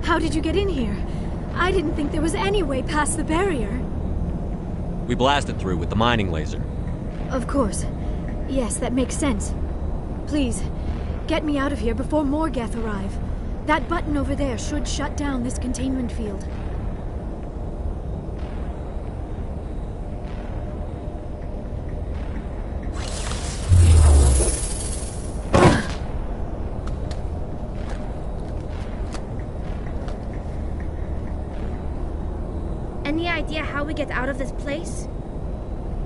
How did you get in here? I didn't think there was any way past the barrier. We blasted through with the mining laser. Of course. Yes, that makes sense. Please, get me out of here before more Geth arrive. That button over there should shut down this containment field. Any idea how we get out of this place?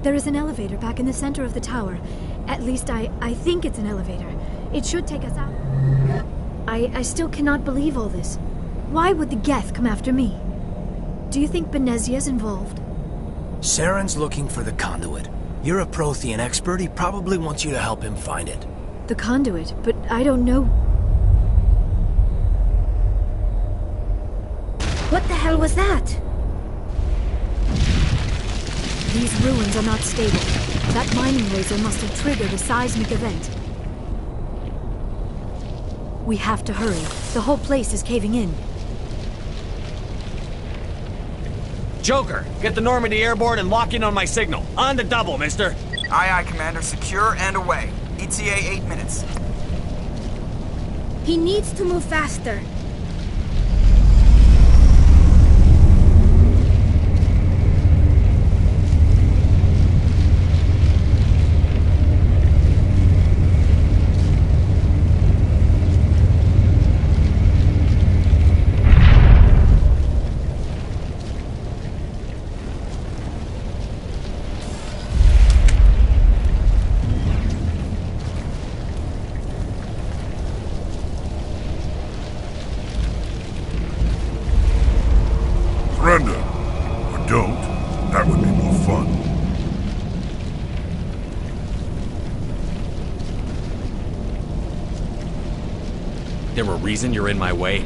There is an elevator back in the center of the tower. At least I think it's an elevator. It should take us out. I still cannot believe all this. Why would the Geth come after me? Do you think Benezia's involved? Saren's looking for the conduit. You're a Prothean expert. He probably wants you to help him find it. The conduit, but I don't know. What the hell was that? These ruins are not stable. That mining laser must have triggered a seismic event. We have to hurry. The whole place is caving in. Joker, get the Normandy airborne and lock in on my signal. On the double, mister. Aye, aye, Commander. Secure and away. ETA 8 minutes. He needs to move faster. Surrender. Or don't. That would be more fun. There a reason you're in my way?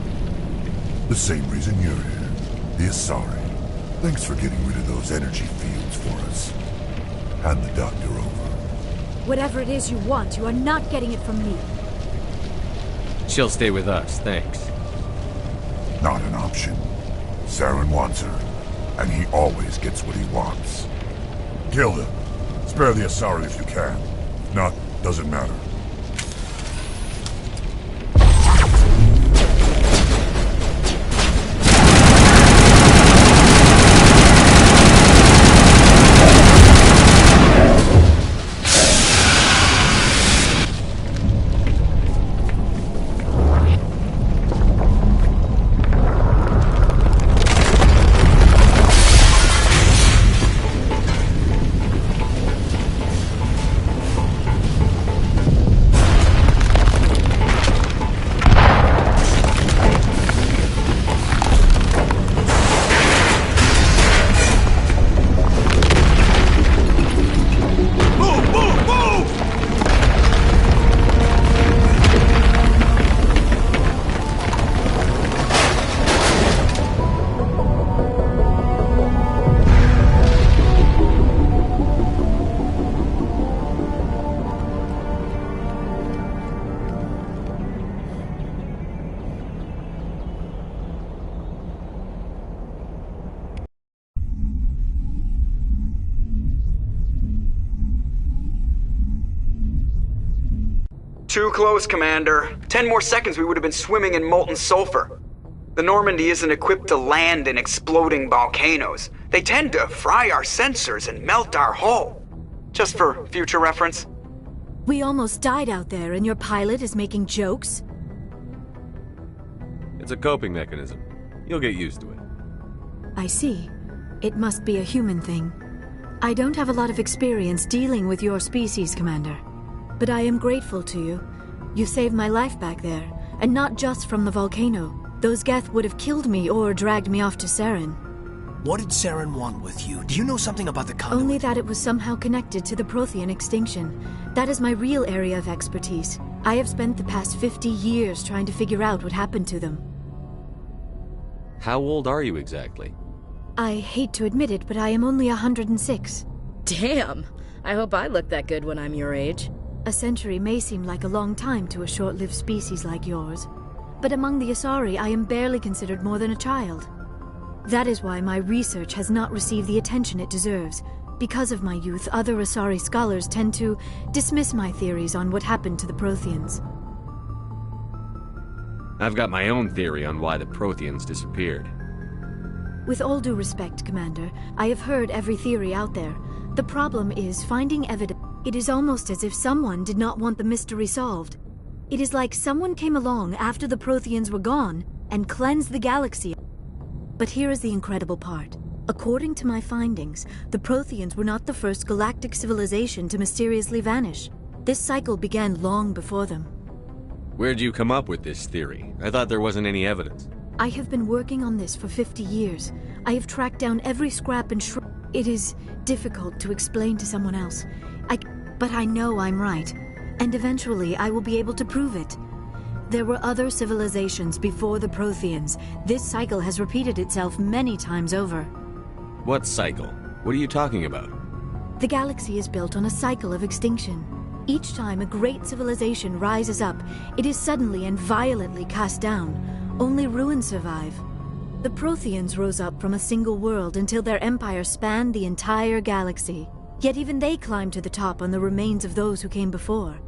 The same reason you're here. The Asari. Thanks for getting rid of those energy fields for us. Hand the doctor over. Whatever it is you want, you are not getting it from me. She'll stay with us, thanks. Not an option. Saren wants her, and he always gets what he wants. Kill them. Spare the Asari if you can. If not, doesn't matter. Too close, Commander. 10 more seconds we would have been swimming in molten sulfur. The Normandy isn't equipped to land in exploding volcanoes. They tend to fry our sensors and melt our hull. Just for future reference. We almost died out there, and your pilot is making jokes? It's a coping mechanism. You'll get used to it. I see. It must be a human thing. I don't have a lot of experience dealing with your species, Commander. But I am grateful to you. You saved my life back there, and not just from the volcano. Those Geth would have killed me or dragged me off to Saren. What did Saren want with you? Do you know something about the conduit? Only that it was somehow connected to the Prothean extinction. That is my real area of expertise. I have spent the past 50 years trying to figure out what happened to them. How old are you exactly? I hate to admit it, but I am only 106. Damn! I hope I look that good when I'm your age. A century may seem like a long time to a short-lived species like yours. but among the Asari I am barely considered more than a child. That is why my research has not received the attention it deserves. Because of my youth, other Asari scholars tend to dismiss my theories on what happened to the Protheans. I've got my own theory on why the Protheans disappeared. With all due respect, Commander, I have heard every theory out there. The problem is finding evidence. It is almost as if someone did not want the mystery solved. It is like someone came along after the Protheans were gone and cleansed the galaxy. But here is the incredible part. According to my findings, the Protheans were not the first galactic civilization to mysteriously vanish. This cycle began long before them. Where'd you come up with this theory? I thought there wasn't any evidence. I have been working on this for 50 years. I have tracked down every scrap and It is difficult to explain to someone else. But I know I'm right, and eventually I will be able to prove it. There were other civilizations before the Protheans. This cycle has repeated itself many times over. What cycle? What are you talking about? The galaxy is built on a cycle of extinction. Each time a great civilization rises up, it is suddenly and violently cast down. Only ruins survive. The Protheans rose up from a single world until their empire spanned the entire galaxy. Yet even they climbed to the top on the remains of those who came before.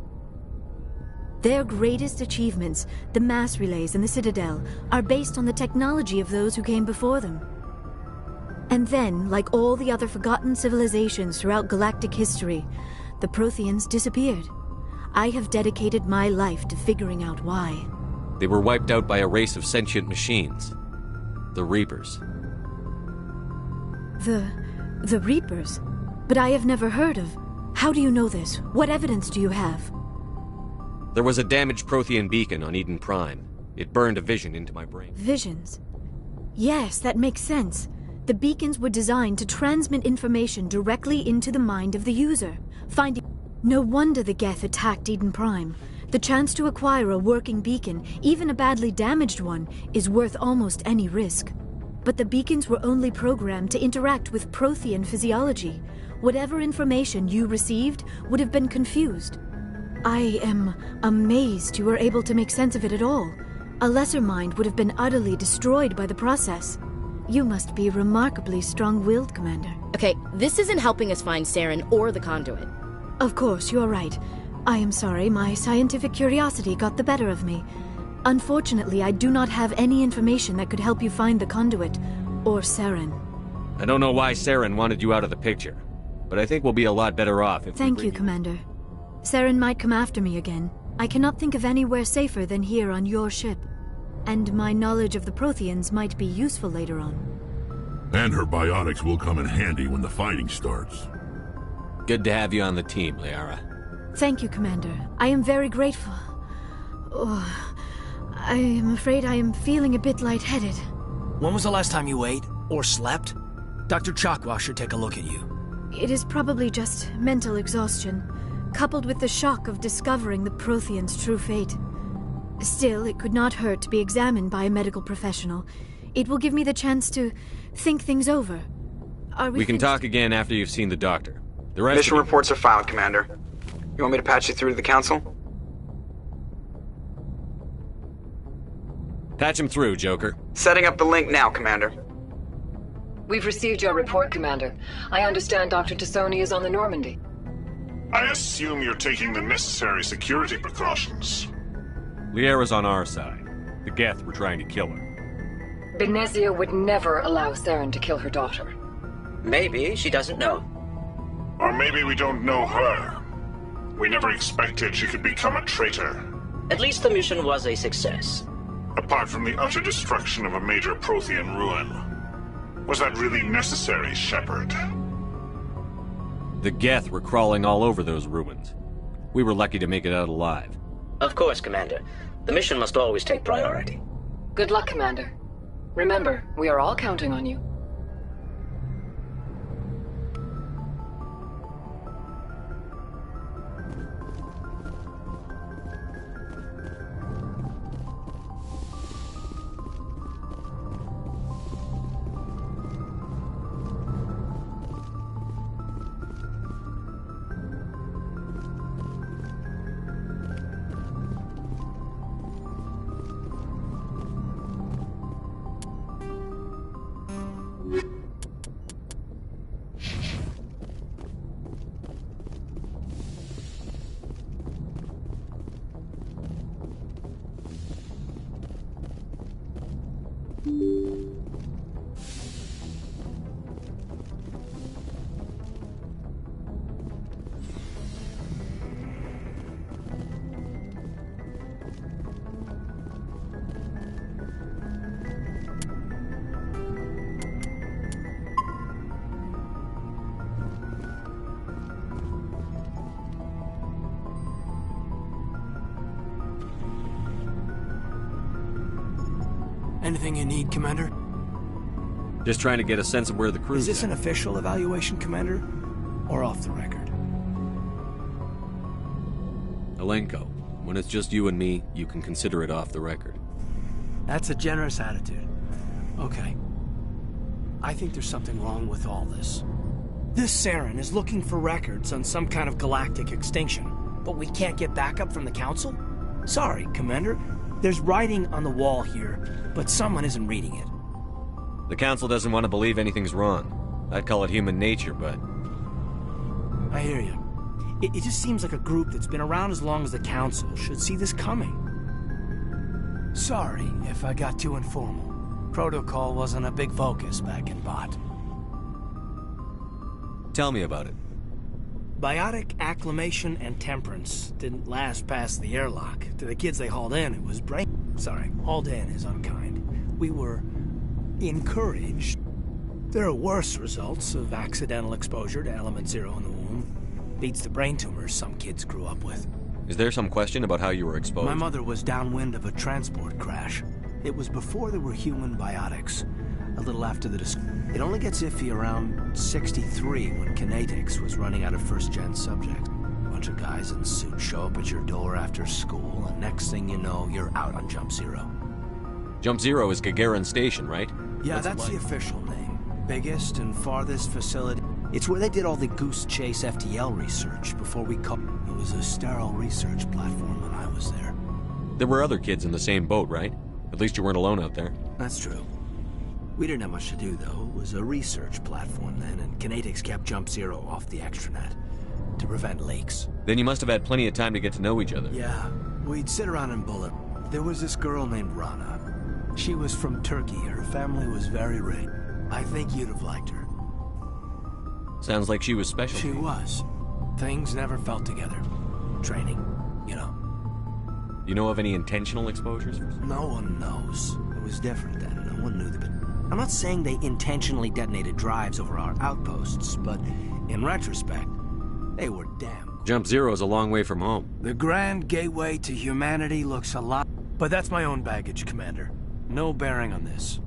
Their greatest achievements, the mass relays and the Citadel, are based on the technology of those who came before them. And then, like all the other forgotten civilizations throughout galactic history, the Protheans disappeared. I have dedicated my life to figuring out why. They were wiped out by a race of sentient machines. The Reapers. The Reapers? But I have never heard of. How do you know this? What evidence do you have? There was a damaged Prothean beacon on Eden Prime. It burned a vision into my brain. Visions? Yes, that makes sense. The beacons were designed to transmit information directly into the mind of the user. No wonder the Geth attacked Eden Prime. The chance to acquire a working beacon, even a badly damaged one, is worth almost any risk. But the beacons were only programmed to interact with Prothean physiology. Whatever information you received would have been confused. I am amazed you were able to make sense of it at all. A lesser mind would have been utterly destroyed by the process. You must be remarkably strong-willed, Commander. Okay, this isn't helping us find Saren or the conduit. Of course, you are right. I am sorry, my scientific curiosity got the better of me. Unfortunately, I do not have any information that could help you find the conduit, or Saren. I don't know why Saren wanted you out of the picture, but I think we'll be a lot better off if Thank you, Commander. Saren might come after me again. I cannot think of anywhere safer than here on your ship. And my knowledge of the Protheans might be useful later on. And her biotics will come in handy when the fighting starts. Good to have you on the team, Liara. Thank you, Commander. I am very grateful. Oh, I am afraid I am feeling a bit lightheaded. When was the last time you ate or slept? Dr. Chakwa should take a look at you. It is probably just mental exhaustion, coupled with the shock of discovering the Protheans' true fate. Still, it could not hurt to be examined by a medical professional. It will give me the chance to think things over. We can talk again after you've seen the doctor. The rest Mission reports are filed, Commander. You want me to patch you through to the Council? Patch him through, Joker. Setting up the link now, Commander. We've received your report, Commander. I understand Dr. Tassoni is on the Normandy. I assume you're taking the necessary security precautions. Liara's on our side. The Geth were trying to kill her. Benezia would never allow Saren to kill her daughter. Maybe she doesn't know. Or maybe we don't know her. We never expected she could become a traitor. At least the mission was a success. Apart from the utter destruction of a major Prothean ruin. Was that really necessary, Shepard? The Geth were crawling all over those ruins. We were lucky to make it out alive. Of course, Commander. The mission must always take priority. Good luck, Commander. Remember, we are all counting on you. Anything you need, Commander? Just trying to get a sense of where the crew's Is this at. an official evaluation, Commander? Or off the record? Alenko, when it's just you and me, you can consider it off the record. That's a generous attitude. Okay. I think there's something wrong with all this. This Saren is looking for records on some kind of galactic extinction, but we can't get backup from the Council? Sorry, Commander. There's writing on the wall here, but someone isn't reading it. The Council doesn't want to believe anything's wrong. I'd call it human nature, but... I hear you. It just seems like a group that's been around as long as the Council should see this coming. Sorry if I got too informal. Protocol wasn't a big focus back in Bot. Tell me about it. Biotic acclimation and temperance didn't last past the airlock. To the kids they hauled in, it was hauled in is unkind. We were encouraged. There are worse results of accidental exposure to element 0 in the womb. Beats the brain tumors some kids grew up with. Is there some question about how you were exposed? My mother was downwind of a transport crash. It was before there were human biotics. A little after the It only gets iffy around 63 when Kinetics was running out of first-gen subjects. A bunch of guys in suits show up at your door after school, and next thing you know, you're out on Jump Zero. Jump Zero is Gagarin Station, right? Yeah, that's the official name. Biggest and farthest facility. It's where they did all the Goose Chase FTL research before we caught... It was a sterile research platform when I was there. There were other kids in the same boat, right? At least you weren't alone out there. That's true. We didn't have much to do, though. It was a research platform then, and Kinetics kept Jump Zero off the extranet to prevent leaks. Then you must have had plenty of time to get to know each other. Yeah, we'd sit around and bullet. There was this girl named Rana. She was from Turkey. Her family was very rich. I think you'd have liked her. Sounds like she was special. She was. Things never felt together. Training, you know. You know of any intentional exposures? No one knows. It was different then. No one knew the... I'm not saying they intentionally detonated drives over our outposts, but in retrospect, they were damn... Jump Zero is a long way from home. The grand gateway to humanity looks a lot... But that's my own baggage, Commander. No bearing on this.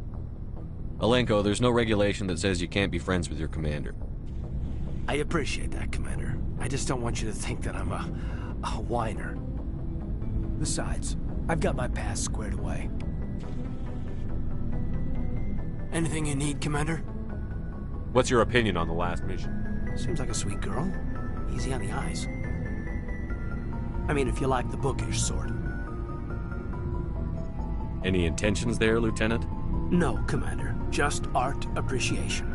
Alenko, there's no regulation that says you can't be friends with your commander. I appreciate that, Commander. I just don't want you to think that I'm a whiner. Besides, I've got my past squared away. Anything you need, Commander? What's your opinion on the last mission? Seems like a sweet girl. Easy on the eyes. I mean, if you like the bookish sort. Any intentions there, Lieutenant? No, Commander. Just art appreciation.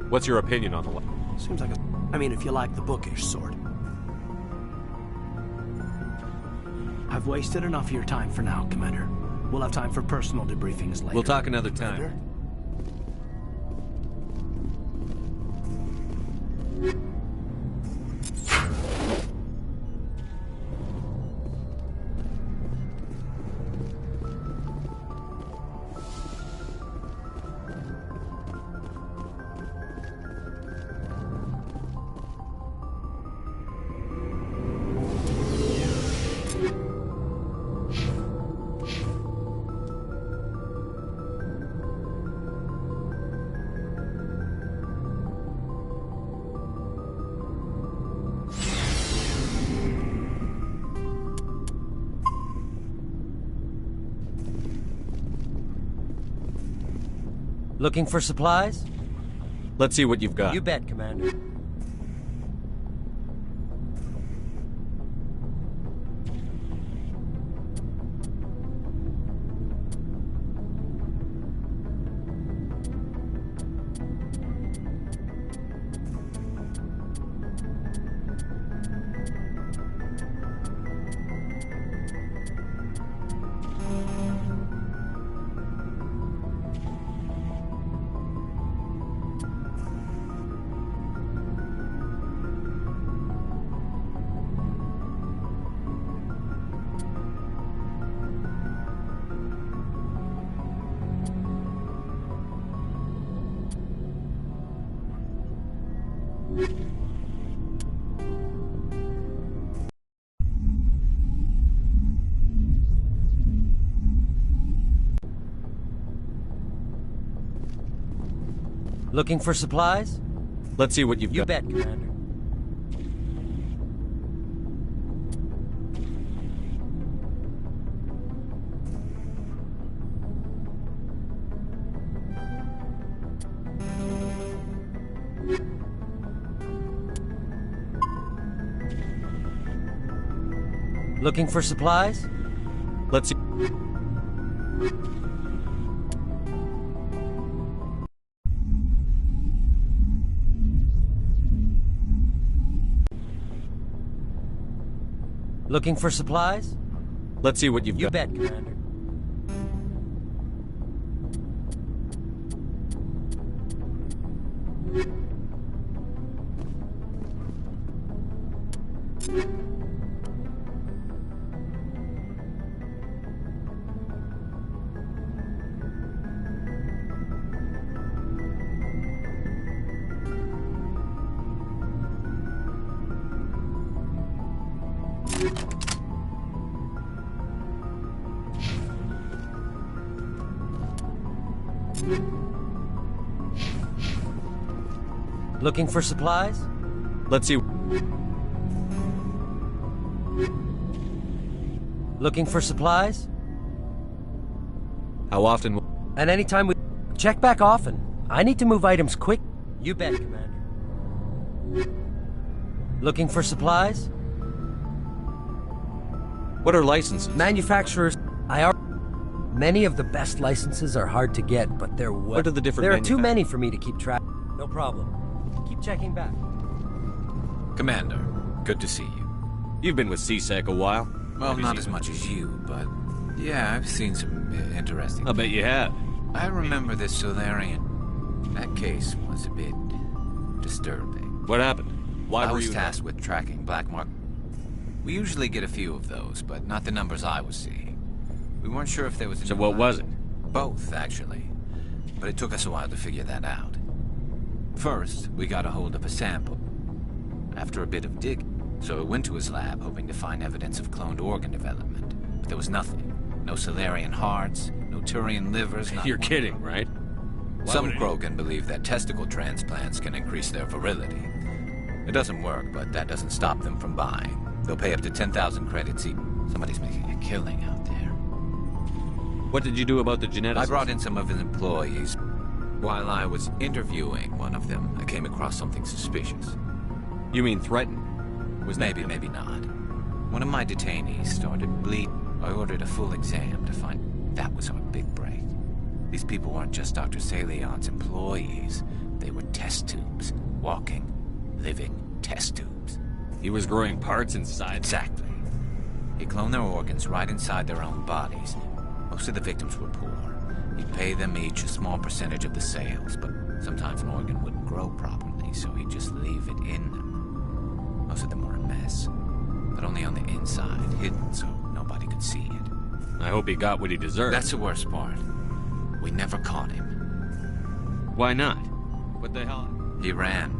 What's your opinion on the last? Seems like a... I mean, if you like the bookish sort. I've wasted enough of your time for now, Commander. We'll have time for personal debriefings later. We'll talk another time. Commander? Looking for supplies? Let's see what you've got. You bet, Commander. Looking for supplies? Let's see what you've got. You bet, Commander. Looking for supplies? Let's see. Looking for supplies? Let's see what you've You got. bet, Commander. Looking for supplies? Let's see. Looking for supplies? How often? And anytime we... Check back often. I need to move items quick. You bet, Commander. Looking for supplies? What are licenses? Manufacturers... Many of the best licenses are hard to get, but they're What are the different There are too many for me to keep track. No problem. Keep checking back. Commander, good to see you. You've been with CSEC a while. Well, not as much as you, but yeah, I've seen some interesting... I bet you have. I remember this Solarian. That case was a bit disturbing. What happened? Why I were was you tasked with tracking Black Mark. We usually get a few of those, but not the numbers I was seeing. We weren't sure if there was a... So what was it? Both, actually. But it took us a while to figure that out. First, we got a hold of a sample. After a bit of digging, so we went to his lab hoping to find evidence of cloned organ development. But there was nothing. No Solarian hearts, no Turian livers, You're kidding, right? Some Krogan believe that testicle transplants can increase their virility. It doesn't work, but that doesn't stop them from buying. They'll pay up to 10,000 credits each. Somebody's making a killing out there. What did you do about the geneticists? I brought in some of his employees. While I was interviewing one of them, I came across something suspicious. You mean threatened? Was maybe not. One of my detainees started bleeding. I ordered a full exam to find that was our big break. These people weren't just Dr. Salion's employees. They were test tubes. Walking, living test tubes. He was growing parts inside? Exactly. He cloned their organs right inside their own bodies. Most of the victims were poor. He'd pay them each a small percentage of the sales, but sometimes an organ wouldn't grow properly, so he'd just leave it in them. Most of them were a mess, but only on the inside, hidden so nobody could see it. I hope he got what he deserved. That's the worst part. We never caught him. Why not? What the hell? He ran.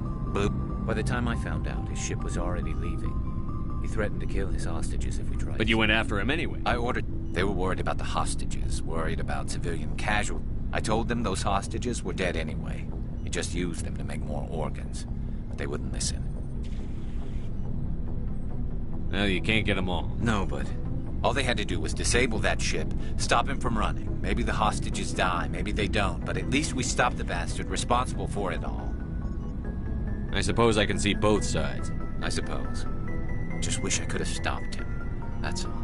By the time I found out, his ship was already leaving. He threatened to kill his hostages if we tried. But you went after him anyway. I ordered... They were worried about the hostages, worried about civilian casualties. I told them those hostages were dead anyway. He just used them to make more organs. But they wouldn't listen. Well, you can't get them all. No, but all they had to do was disable that ship, stop him from running. Maybe the hostages die, maybe they don't, but at least we stopped the bastard responsible for it all. I suppose I can see both sides. I suppose. Just wish I could have stopped him. That's all.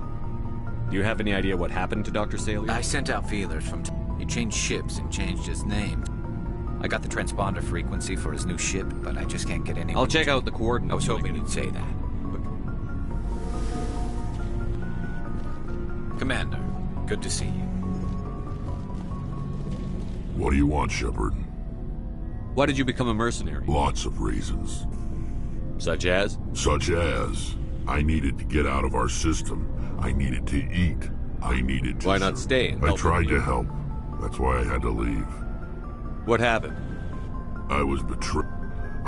Do you have any idea what happened to Dr. Salion? I sent out feelers from... He changed ships and changed his name. I got the transponder frequency for his new ship, but I just can't get any... I'll check out the coordinates. I was hoping you'd say that. But... Commander, good to see you. What do you want, Shepard? Why did you become a mercenary? Lots of reasons. Such as? Such as, I needed to get out of our system. I needed to eat. I needed to... Why not stay and help? I tried to help. That's why I had to leave. What happened? I was betrayed.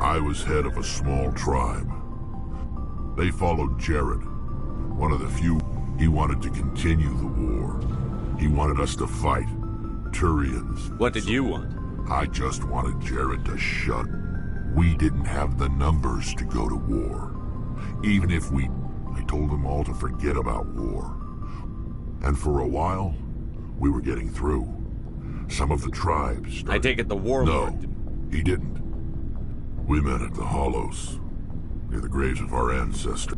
I was head of a small tribe. They followed Jared, one of the few. He wanted to continue the war. He wanted us to fight. Turians. What did you want? I just wanted Jared to shut. We didn't have the numbers to go to war. Even if we... I told them all to forget about war. And for a while, we were getting through. Some of the tribes started... I take it the warlord... No, he didn't. We met at the Hollows, near the graves of our ancestors.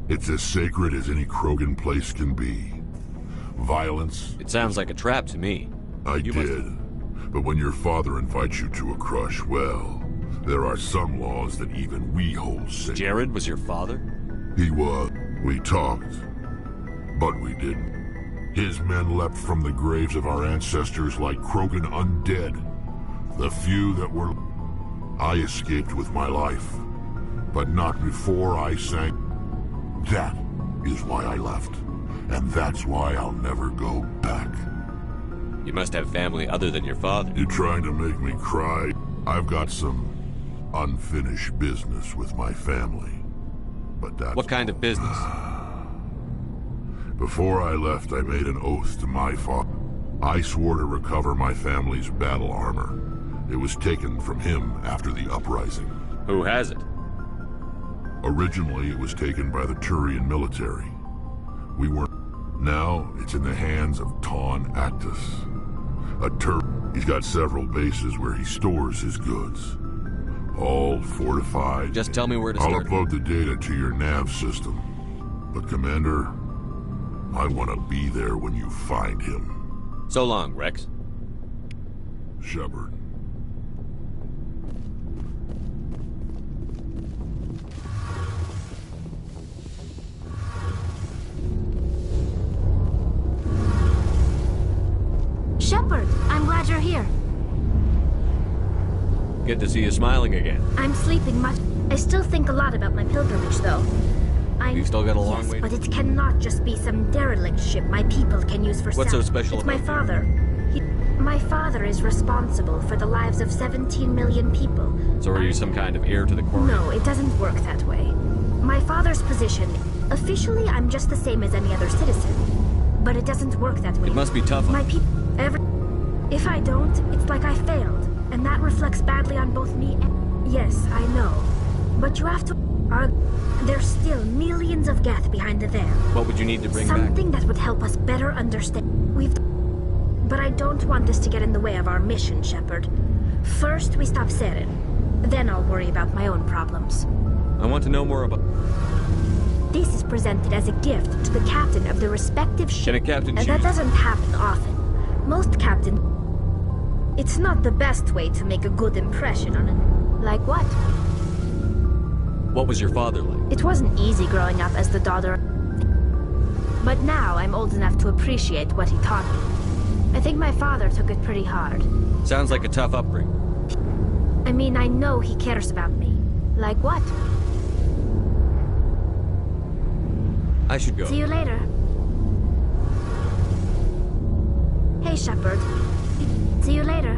It's as sacred as any Krogan place can be. Violence... It sounds like a trap to me. I did. But when your father invites you to a crush, well, there are some laws that even we hold sacred. Jared was your father? He was. We talked, but we didn't. His men leapt from the graves of our ancestors like Krogan undead. The few that were... I escaped with my life, but not before I sank. That is why I left, and that's why I'll never go back. You must have family other than your father. You're trying to make me cry? I've got some unfinished business with my family, but that's... What kind of business? Before I left, I made an oath to my father. I swore to recover my family's battle armor. It was taken from him after the uprising. Who has it? Originally, it was taken by the Turian military. We weren't... Now, it's in the hands of Ton Actus. A Tur... He's got several bases where he stores his goods. All fortified. Just tell me where to start. I'll upload the data to your nav system. But, Commander, I want to be there when you find him. So long, Rex. Shepard. Shepard, I'm glad you're here. Good to see you smiling again. I'm sleeping much. I still think a lot about my pilgrimage, though. You still got a long way? But it cannot just be some derelict ship my people can use for What's so special It's about my father. My father is responsible for the lives of 17 million people. So are you some kind of heir to the Quarian? No, it doesn't work that way. My father's position... Officially, I'm just the same as any other citizen. But it doesn't work that way. It must be tough. My people... If I don't, it's like I failed. And that reflects badly on both me and... Yes, I know. But you have to... There's still millions of Geth behind the veil. What would you need to bring Something back? that would help us better understand. But I don't want this to get in the way of our mission, Shepard. First, we stop Saren. Then I'll worry about my own problems. I want to know more about... This is presented as a gift to the captain of the respective ship. Can a captain choose? That doesn't happen often. Most captains... It's not the best way to make a good impression on it. Like what? What was your father like? It wasn't easy growing up as the daughter. But now I'm old enough to appreciate what he taught me. I think my father took it pretty hard. Sounds like a tough upbringing. I mean, I know he cares about me. Like what? I should go. See you later. Hey, Shepard. See you later.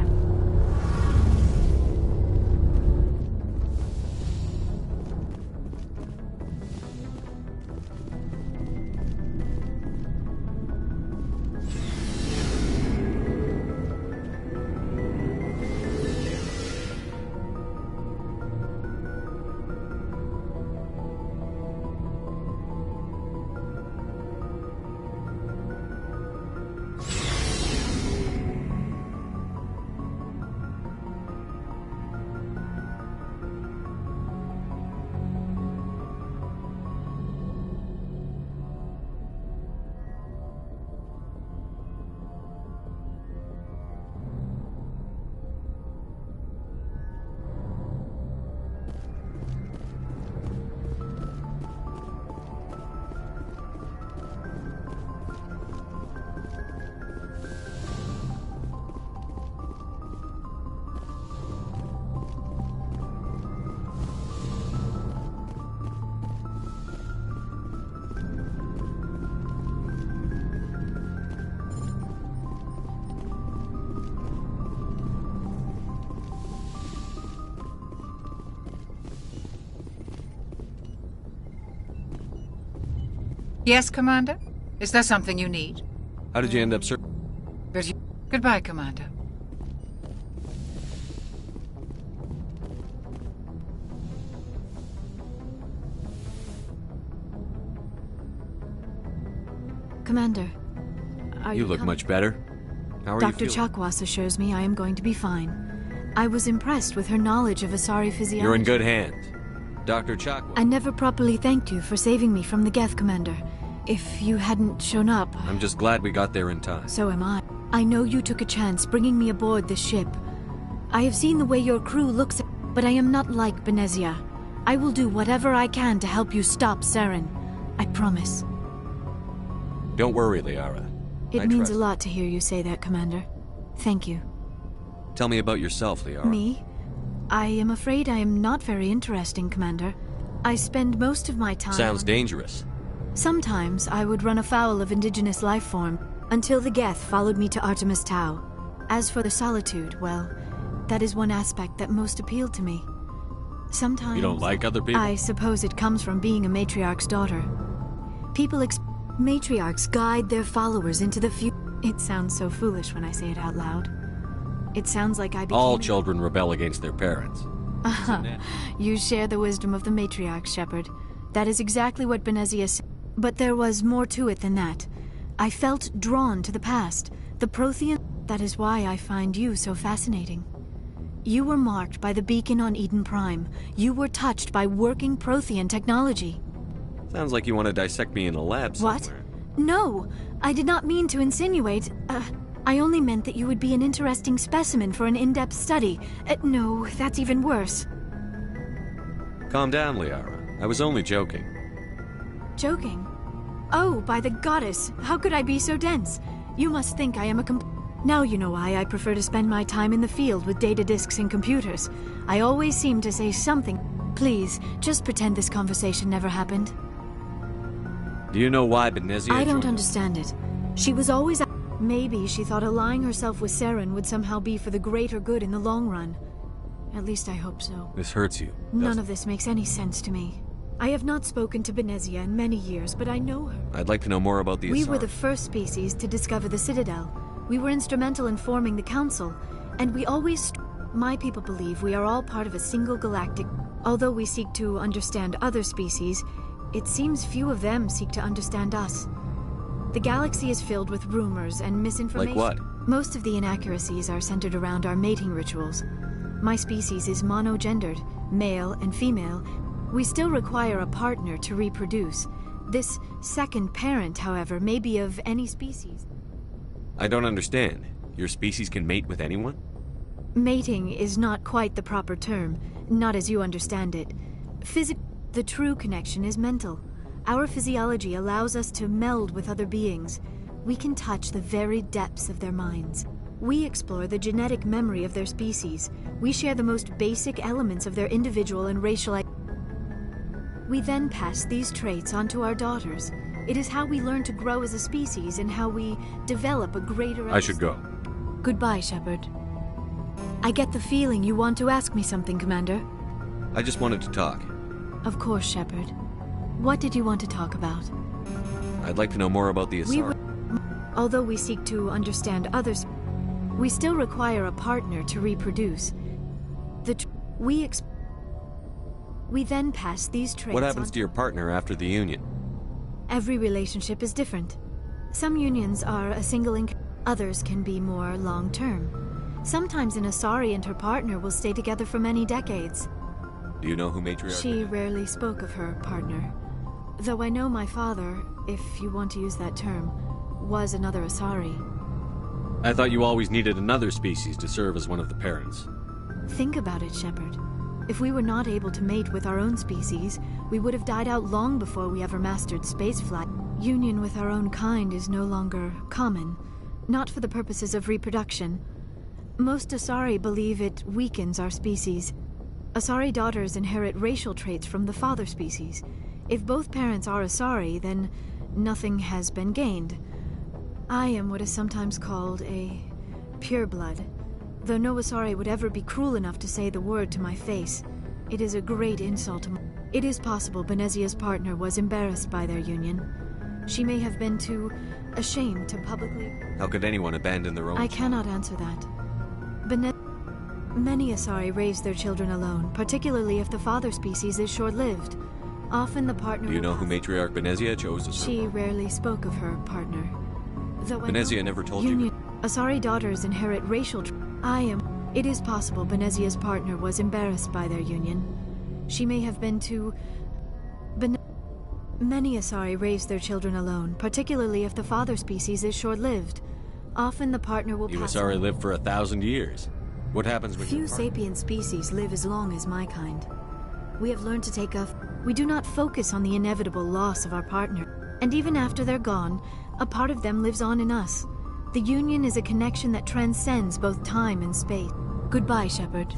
Yes, Commander? Is there something you need? How did you end up, sir? Goodbye, Commander. Commander, are you look coming? much better. How are Dr. you feeling? Chakwas assures me I am going to be fine. I was impressed with her knowledge of Asari physiology. You're in good hands. Dr. Chakwas. I never properly thanked you for saving me from the Geth, Commander. If you hadn't shown up... I'm just glad we got there in time. So am I. I know you took a chance bringing me aboard this ship. I have seen the way your crew looks at... But I am not like Benezia. I will do whatever I can to help you stop Saren. I promise. Don't worry, Liara. It means a lot to hear you say that, Commander. Thank you. Tell me about yourself, Liara. Me? I am afraid I am not very interesting, Commander. I spend most of my time... Sounds dangerous. Sometimes I would run afoul of indigenous life form, until the Geth followed me to Artemis Tau. As for the solitude, well, that is one aspect that most appealed to me. Sometimes... You don't like other people? I suppose it comes from being a matriarch's daughter. Matriarchs guide their followers into the future. It sounds so foolish when I say it out loud. It sounds like I became... All children rebel against their parents. You share the wisdom of the matriarch, Shepard. That is exactly what Benezia said. But there was more to it than that. I felt drawn to the past, the Prothean. That is why I find you so fascinating. You were marked by the beacon on Eden Prime. You were touched by working Prothean technology. Sounds like you want to dissect me in a lab somewhere. What? No, I did not mean to insinuate. I only meant that you would be an interesting specimen for an in-depth study. No, that's even worse. Calm down, Liara. I was only joking. Joking? Oh, by the goddess, how could I be so dense? You must think I am a Now you know why I prefer to spend my time in the field with data disks and computers. I always seem to say something. Please, just pretend this conversation never happened. Do you know why Benezia... I don't understand it. She was always... Maybe she thought allying herself with Saren would somehow be for the greater good in the long run. At least I hope so. This hurts you. None of this makes any sense to me. I have not spoken to Benezia in many years, but I know her. I'd like to know more about the Asari. We were the first species to discover the Citadel. We were instrumental in forming the Council, and we always... My people believe we are all part of a single galactic... Although we seek to understand other species, it seems few of them seek to understand us. The galaxy is filled with rumors and misinformation. Like what? Most of the inaccuracies are centered around our mating rituals. My species is monogendered, male and female. We still require a partner to reproduce. This second parent, however, may be of any species. I don't understand. Your species can mate with anyone? Mating is not quite the proper term, not as you understand it. The true connection is mental. Our physiology allows us to meld with other beings. We can touch the very depths of their minds. We explore the genetic memory of their species. We share the most basic elements of their individual and racial identity. We then pass these traits onto our daughters. It is how we learn to grow as a species and how we develop a greater... I should go. Goodbye, Shepard. I get the feeling you want to ask me something, Commander. I just wanted to talk. Of course, Shepard. What did you want to talk about? I'd like to know more about the Asari. Although we seek to understand others, we still require a partner to reproduce. We then pass these traits. What happens to your partner after the union? Every relationship is different. Some unions are a single others can be more long-term. Sometimes an Asari and her partner will stay together for many decades. Do you know who Matriarch is? She rarely spoke of her partner. Though I know my father, if you want to use that term, was another Asari. I thought you always needed another species to serve as one of the parents. Think about it, Shepard. If we were not able to mate with our own species, we would have died out long before we ever mastered spaceflight. Union with our own kind is no longer common, not for the purposes of reproduction. Most Asari believe it weakens our species. Asari daughters inherit racial traits from the father species. If both parents are Asari, then nothing has been gained. I am what is sometimes called a pureblood. Though no Asari would ever be cruel enough to say the word to my face, it is a great insult to me. It is possible Benezia's partner was embarrassed by their union. She may have been too ashamed to publicly... How could anyone abandon their own I child? cannot answer that. Many Asari raise their children alone, particularly if the father species is short-lived. Often the partner... Do you know who Matriarch Benezia chose as her She partner? rarely spoke of her partner. Though Benezia never told you... Asari daughters inherit racial... It is possible Benezia's partner was embarrassed by their union. She may have been too... Many Asari raise their children alone, particularly if the father species is short-lived. Often the partner will You pass... Asari lived for 1,000 years. What happens when Few your partner... sapient species live as long as my kind. We have learned to take off... We do not focus on the inevitable loss of our partner. And even after they're gone, a part of them lives on in us. The union is a connection that transcends both time and space. Goodbye, Shepard.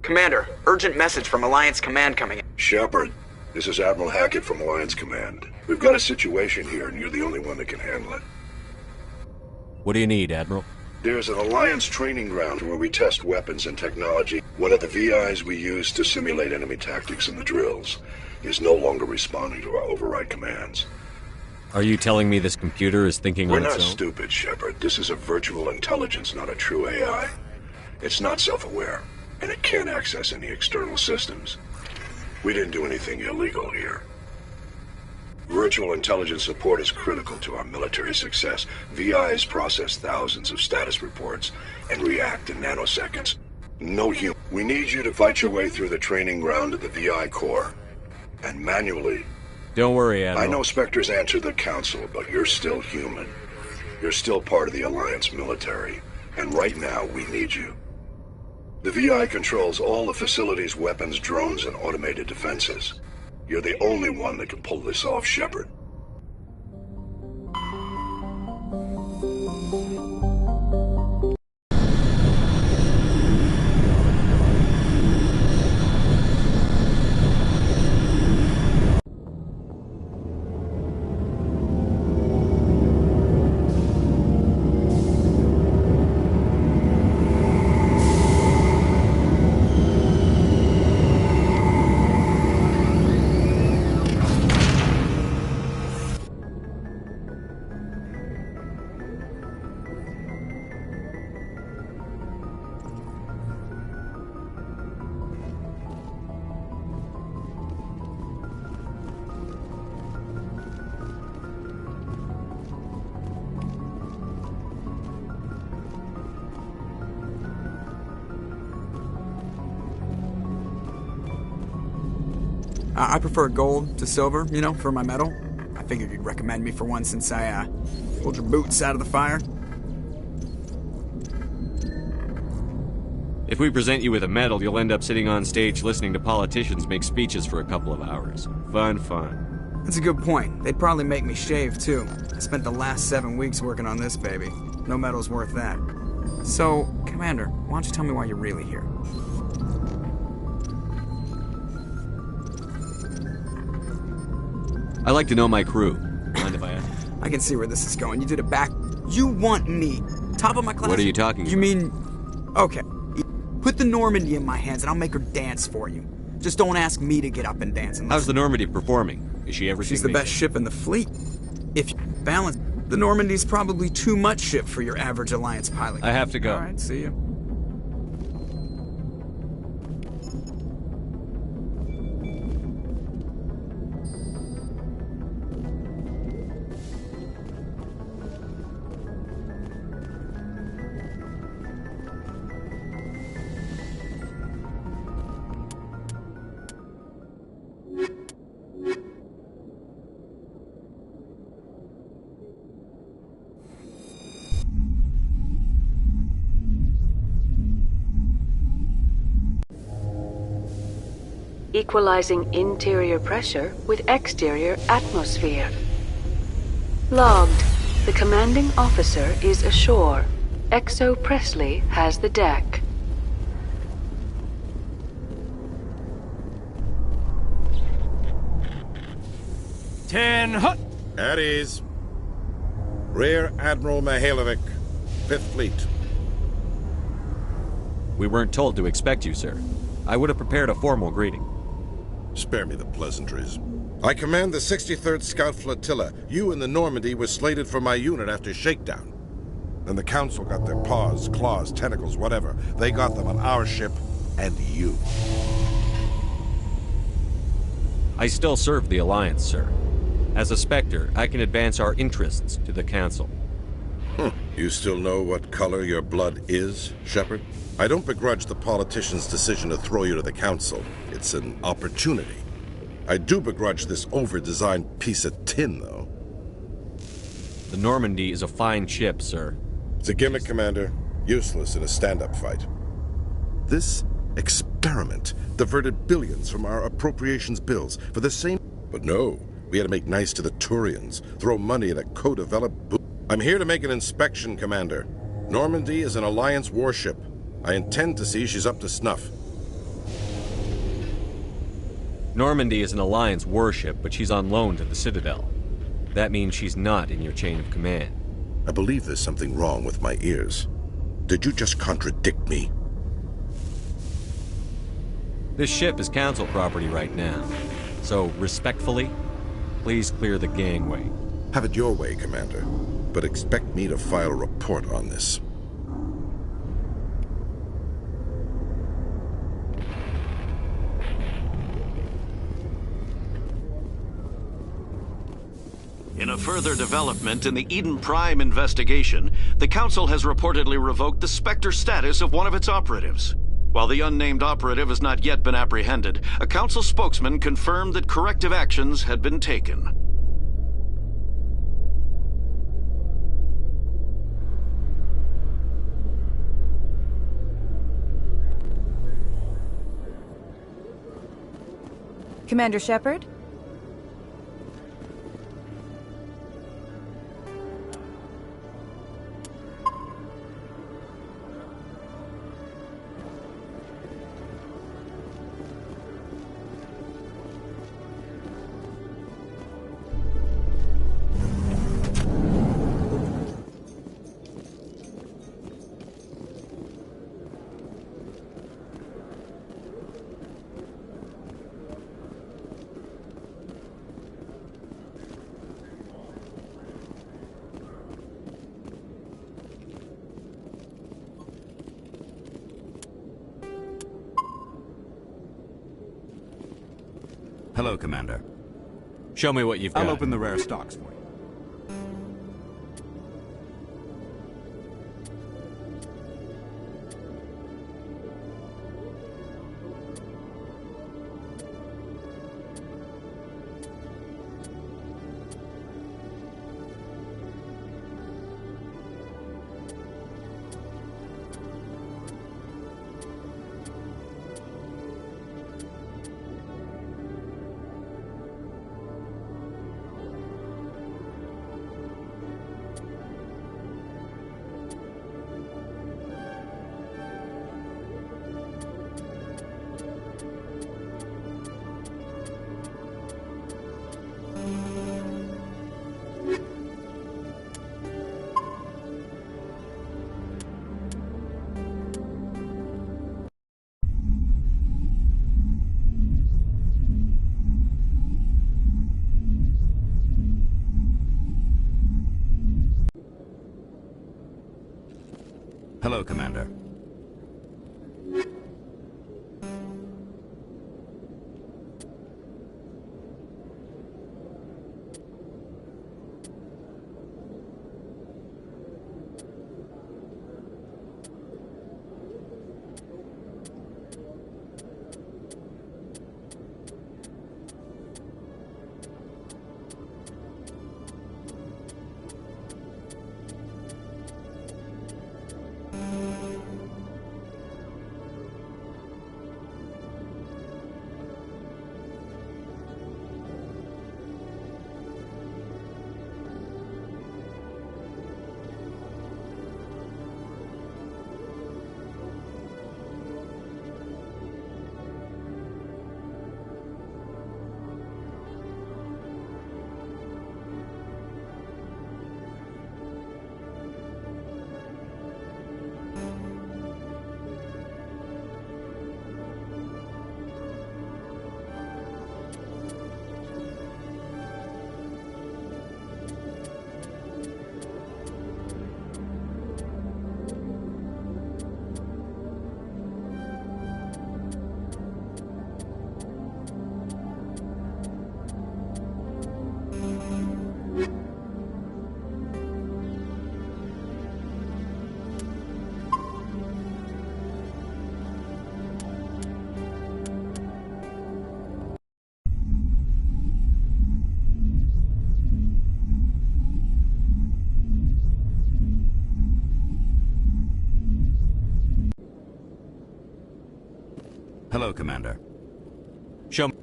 Commander, urgent message from Alliance Command coming in. Shepard, this is Admiral Hackett from Alliance Command. We've got a situation here, and you're the only one that can handle it. What do you need, Admiral? There's an Alliance training ground where we test weapons and technology. One of the VIs we use to simulate enemy tactics in the drills is no longer responding to our override commands. Are you telling me this computer is thinking We're on its not own? stupid, Shepard. This is a virtual intelligence, not a true AI. It's not self-aware, and it can't access any external systems. We didn't do anything illegal here. Virtual intelligence support is critical to our military success. VIs process thousands of status reports and react in nanoseconds. No human. We need you to fight your way through the training ground to the VI core. And manually. Don't worry, Admiral. I know Spectres answer the Council, but you're still human. You're still part of the Alliance military. And right now, we need you. The VI controls all the facility's weapons, drones, and automated defenses. You're the only one that can pull this off, Shepard. I prefer gold to silver, you know, for my medal. I figured you'd recommend me for one since I, pulled your boots out of the fire. If we present you with a medal, you'll end up sitting on stage listening to politicians make speeches for a couple of hours. Fun, fun. That's a good point. They'd probably make me shave, too. I spent the last 7 weeks working on this baby. No medal's worth that. So, Commander, why don't you tell me why you're really here? I like to know my crew. Mind if I ask? I can see where this is going. You did it back. You want me. Top of my class? What are you talking about? You mean... Okay. Put the Normandy in my hands and I'll make her dance for you. Just don't ask me to get up and dance. How's the Normandy performing? Is she everything? She's the best ship in the fleet. If you balance... The Normandy's probably too much ship for your average Alliance pilot. I have to go. Alright, see you. equalizing interior pressure with exterior atmosphere. Logged. The commanding officer is ashore. Exo Presley has the deck. At ease. Rear Admiral Mihailovic, 5th Fleet. We weren't told to expect you, sir. I would have prepared a formal greeting. Spare me the pleasantries. I command the 63rd Scout Flotilla. You and the Normandy were slated for my unit after shakedown. Then the Council got their paws, claws, tentacles, whatever. They got them on our ship and you. I still serve the Alliance, sir. As a Spectre, I can advance our interests to the Council. You still know what color your blood is, Shepard? I don't begrudge the politician's decision to throw you to the Council. It's an opportunity. I do begrudge this over-designed piece of tin, though. The Normandy is a fine ship, sir. It's a gimmick, Commander. Useless in a stand-up fight. This experiment diverted billions from our appropriations bills for the same... But no, we had to make nice to the Turians, throw money at a co-developed... I'm here to make an inspection, Commander. Normandy is an Alliance warship. I intend to see she's up to snuff. Normandy is an Alliance warship, but she's on loan to the Citadel. That means she's not in your chain of command. I believe there's something wrong with my ears. Did you just contradict me? This ship is Council property right now. So, respectfully, please clear the gangway. Have it your way, Commander. But expect me to file a report on this. In a further development in the Eden Prime investigation, the Council has reportedly revoked the Spectre status of one of its operatives. While the unnamed operative has not yet been apprehended, a Council spokesman confirmed that corrective actions had been taken. Commander Shepard? Hello, Commander. Show me what you've got. I'll open the rare stocks for you. Hello, Commander. Show me.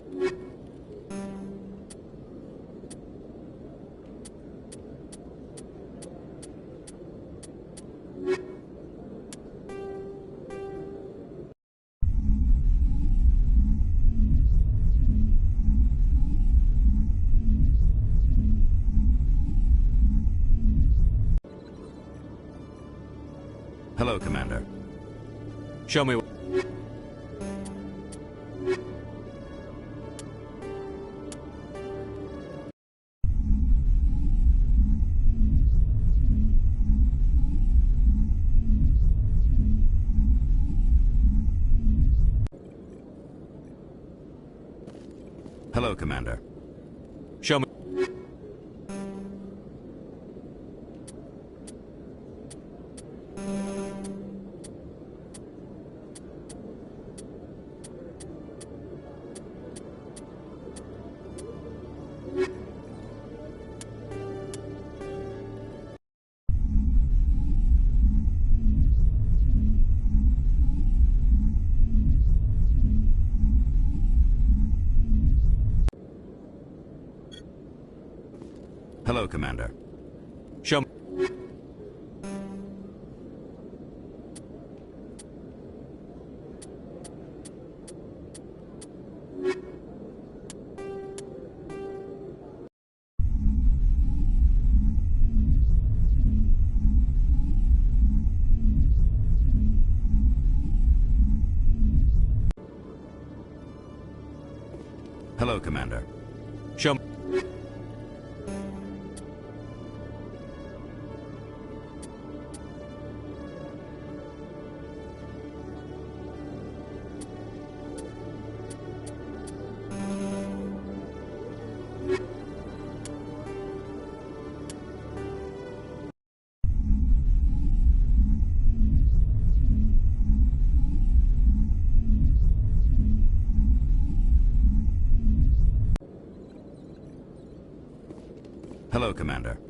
Hello, Commander. Show me. Hello, Commander. Show me. Hello, Commander. Show me. Hello, Commander. Show me. Hello, Commander.